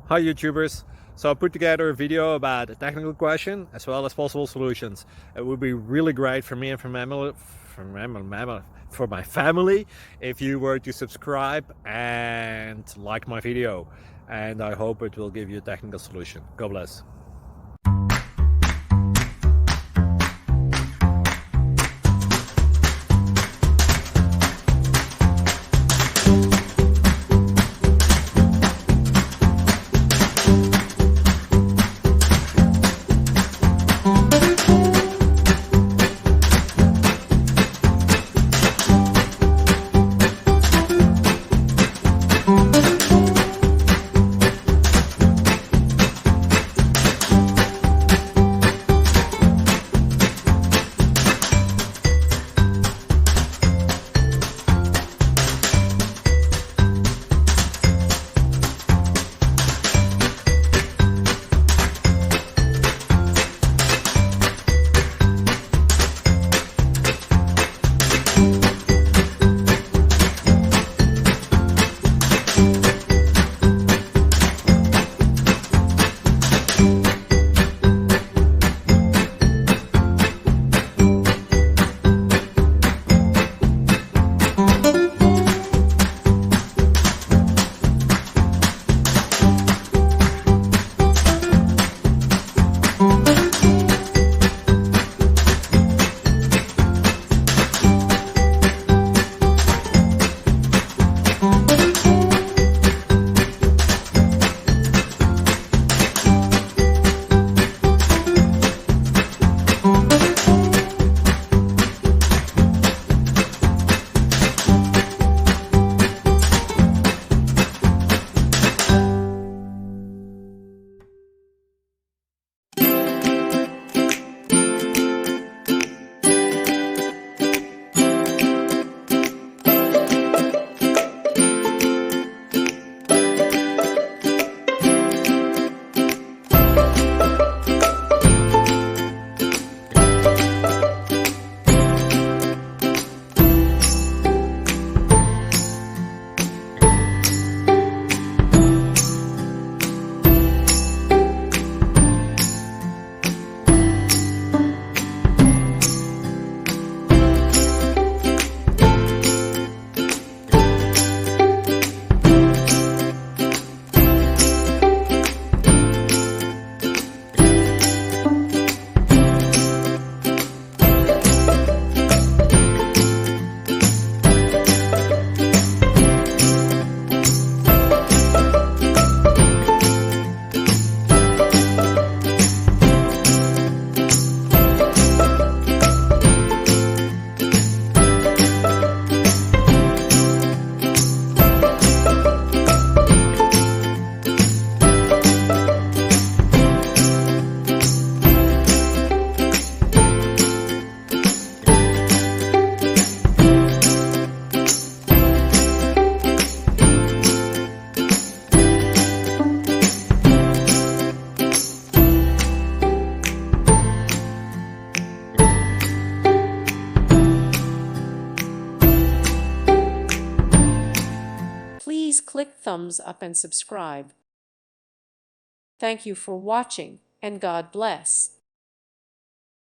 Hi YouTubers! So I put together a video about a technical question as well as possible solutions. It would be really great for me and for my family if you were to subscribe and like my video, and I hope it will give you a technical solution. God bless. Please click thumbs up and subscribe. Thank you for watching, and God bless.